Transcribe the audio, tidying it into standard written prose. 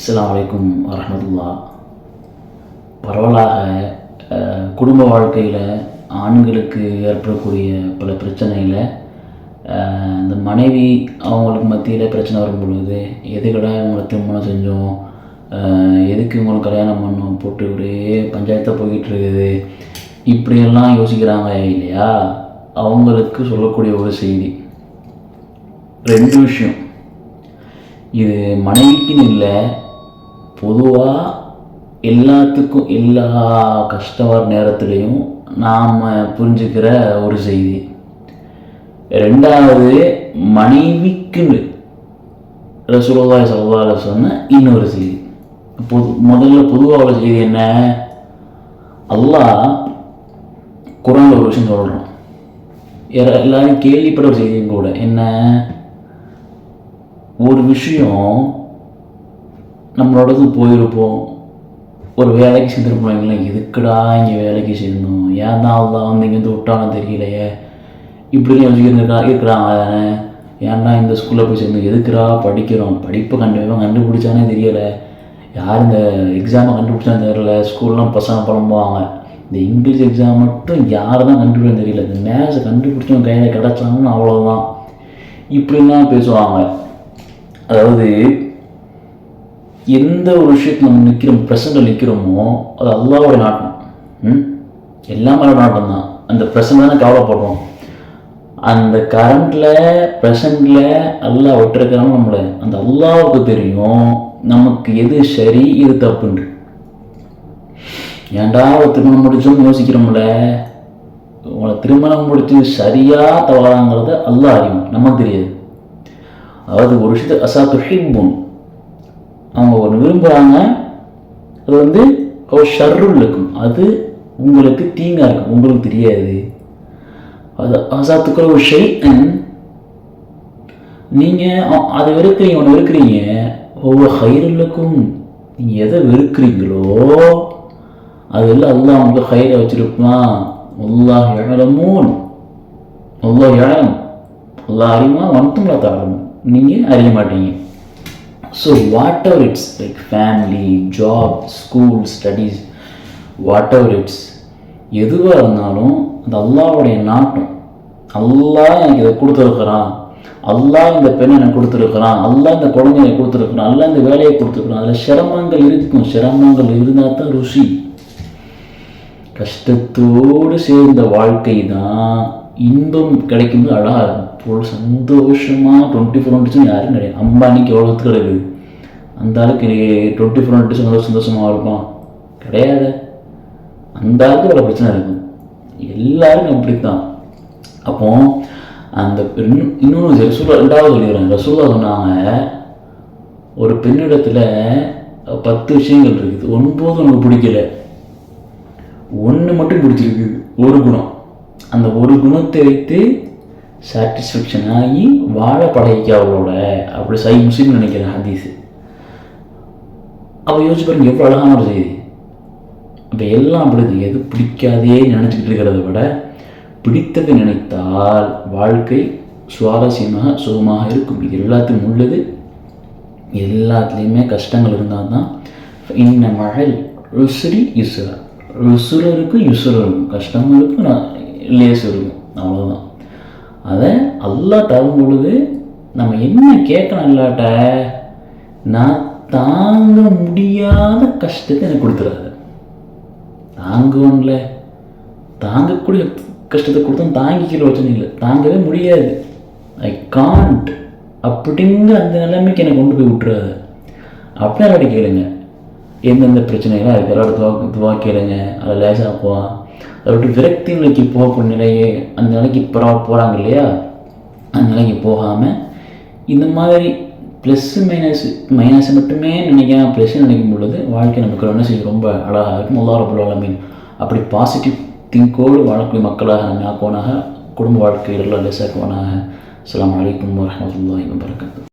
அஸ்ஸலாமு அலைக்கும் வரஹ்மத்துல்லாஹ். பரவலாக குடும்ப வாழ்க்கையில் ஆண்களுக்கு ஏற்படக்கூடிய பல பிரச்சனையில் இந்த மனைவி அவங்களுக்கு மத்தியில் பிரச்சனை வரும் பொழுது, எதுக்கடா இவங்களை திருமணம் செஞ்சோம், எதுக்கு இவங்களுக்கு கல்யாணம் பண்ணோம், போட்டு ஒரே பஞ்சாயத்தாக போய்கிட்டு இருக்குது, இப்படியெல்லாம் யோசிக்கிறாங்க இல்லையா? அவங்களுக்கு சொல்லக்கூடிய ஒரு செய்தி, ரெண்டு விஷயம். இது மனைவிக்குன்னு இல்லை, பொதுவாக எல்லாத்துக்கும் எல்லா கஷ்ட வர நேரத்துலையும் நாம் புரிஞ்சுக்கிற ஒரு செய்தி. ரெண்டாவது, மனைவிக்குன்னு ரசூலுல்லாஹி ஸல்லல்லாஹு அலைஹி வஸல்லம் சொன்ன இன்னொரு செய்தி. முதல்ல பொதுவாக உள்ள செய்தி என்ன? அல்லாஹ் குர்ஆன்ல ஒரு விஷயம் சொல்கிறான், எல்லாரும் கேள்விப்பட்ட ஒரு செய்தியும் கூட. என்ன? ஒரு விஷயம் நம்மளோடது போயிருப்போம், ஒரு வேலைக்கு சேர்ந்துருப்போம், எதுக்குடா இங்கே வேலைக்கு சேர்ந்தோம், ஏன் தான் அல்லாஹ் வந்து இங்கேருந்து விட்டாலும் தெரியலையே, இப்படின்னு இருக்கிறாங்க தானே, ஏன்டா இந்த ஸ்கூலில் போய் சேர்ந்தோம், எதுக்குடா படிக்கிறோம், படிப்பை கண்டுபிடிச்சானே தெரியலை, யார் இந்த எக்ஸாமை கண்டுபிடிச்சானே தெரியல, ஸ்கூல்லாம் பசங்க புலம்புவாங்க, இந்த இங்கிலீஷ் எக்ஸாம் மட்டும் யார் தான் கண்டுபிடிச்சான்னு தெரியல, இந்த மேத்ஸை கண்டுபிடிச்சவங்க கையில் கிடச்சாங்கன்னு அவ்வளோதான், இப்படிலாம் பேசுவாங்க. அதாவது எந்த ஒரு விஷயத்தில் நம்ம நிற்கிறோம், ப்ரெசண்டில் நிற்கிறோமோ, அது அல்லாஹ்வோட நாட்டம், எல்லாமே நாட்டம் தான். அந்த ப்ரெசண்ட் தானே கவலைப்படுறோம், அந்த கரண்டில் ப்ரெசண்டில் அல்லாஹ் விட்டுருக்கிறான்னு நம்மளை அந்த அல்லாஹ்வுக்கு தெரியும் நமக்கு எது சரி எது தப்புன்று. ஏன்டா திருமணம் முடிச்சோம்னு யோசிக்கிறோம்ல, உங்களை திருமணம் முடிச்சு சரியா தவறாங்கிறத அல்லாஹ் அறியும், நமக்கு தெரியாது. அதாவது ஒரு விஷயத்தை அசாத்துஹிப்புன், அவங்க ஒன்று விரும்புகிறாங்க, அது வந்து ஒரு ஷர்ருல் இருக்கும், அது உங்களுக்கு தீங்காக இருக்கும், உங்களுக்கு தெரியாது. அது அசாத்துக்குள்ள ஒரு ஷைஅன், நீங்கள் அதை வெறுக்கிறீங்க, ஒன்று வெறுக்கிறீங்க, ஒவ்வொரு ஹைருக்கும், நீங்கள் எதை வெறுக்கிறீங்களோ அதெல்லாம் அல்லாஹ் உங்களுக்கு ஹைரை வச்சுருப்பான். அல்லாஹ் யஅலமூன், அல்லாஹ் யஅலம், அல்லாஹ் அறியுமா, வன்தும் லா தஅலமூன், நீங்கள் அறிய மாட்டீங்க. So what ever it's, like family, job, school, studies, what ever it's, எதுவாக இருந்தாலும் அது அல்லாஹ்வுடைய நாட்டம். அல்லாஹ் எனக்கு இதை கொடுத்துருக்குறான், அல்லாஹ் இந்த பெண்ணை எனக்கு கொடுத்துருக்குறான், அல்லாஹ் இந்த குழந்தையை கொடுத்துருக்குறான், அல்லாஹ் இந்த வேலையை கொடுத்துருக்குறான். அதில் சிரமங்கள் இருக்கும், சிரமங்கள் இருந்தால் தான் ருசி. கஷ்டத்தோடு சேர்ந்த வாழ்க்கை தான் இன்பம் கிடைக்கும்போது அழகாக இருக்கும், போல் சந்தோஷமாக 24 யாரும் கிடையாது. அம்பானிக்கு எவ்வளோ கிடைக்குது, அந்த ஆளுக்கு 24 சந்தோஷமாக இருப்பான் கிடையாது, அந்த ஆளுக்கு ஒரு பிரச்சனை இருக்கும், எல்லாருக்கும் அப்படித்தான். அப்போ அந்த பெண் இன்னொன்று ரெண்டாவது சொல்லிடுறேன், ரசூலுல்லாஹ் சொன்னாங்க, ஒரு பெண்ணிடத்தில் 10 விஷயங்கள் இருக்குது, 9 உனக்கு பிடிக்கல, ஒன்று மட்டும் பிடிச்சிருக்கு, ஒரு குணம், அந்த ஒரு குணத்தை வைத்து சாட்டிஸ்ஃபேக்ஷன் ஆகி வாழ பழகிக்க அவளோட, அப்படி சஹீஹ் முஸ்லிம் நினைக்கிறேன் ஹதீஸ். அவள் யோசிச்சு பாருங்க, எவ்வளோ அழகான ஒரு செய்தி. இப்போ எல்லாம் அப்படி எது பிடிக்காதே நினச்சிக்கிட்டு இருக்கிறத விட பிடித்ததை நினைத்தால் வாழ்க்கை சுவாரஸ்யமாக சுகமாக இருக்கும். இது எல்லாத்தையும் உள்ளது, எல்லாத்துலேயுமே கஷ்டங்கள் இருந்தால் தான் இன்ன மகள் ருசுரி யுசுரா, ருசுர இருக்கும் யுசுர இருக்கும், கஷ்டமும் இருக்கும் லேசு இருக்கும், அவ்வளோதான். அதை அல்லாஹ் தரும் பொழுது நம்ம என்ன கேட்கணும், இல்லாட்ட நான் தாங்க முடியாத கஷ்டத்தை எனக்கு கொடுத்துறாது, தாங்குவோம்ல, தாங்கக்கூடிய கஷ்டத்தை கொடுத்தா தாங்கிக்கிற பிரச்சனை இல்லை, தாங்கவே முடியாது, ஐ காண்ட் அப்படிங்கிற அந்த நிலைமைக்கு என்னை கொண்டு போய் விட்டுறாது. அப்படியே அப்படி கேளுங்க, எந்தெந்த பிரச்சனைகளாக இருக்குது எல்லாரும் துவா கேளுங்க, அதை லேசாக போவான். அதை விட்டு விரக்தி நிலைக்கு போகக்கூடிய நிலையே, அந்த நிலைக்கு போகிறாங்க இல்லையா, அந்த நிலைக்கு போகாமல் இந்த மாதிரி ப்ளஸ்ஸு மைனஸ் மட்டுமே நினைக்காம ப்ளஸ்ஸு நினைக்கும் பொழுது வாழ்க்கை நமக்கு என்ன செய்யும், ரொம்ப அழகாக இருக்கும். அல்லாஹ் ரப்பல் ஆலமீன் அப்படி பாசிட்டிவ் திங்கோடு வாழக்கூடிய மக்களாக நம்ம ஆக்குவானாக, குடும்ப வாழ்க்கையில் லேசாக்குவானாக. அஸ்ஸலாமு அலைக்கும் வரஹ்மத்துல்லாஹி வபரகாத்துஹு.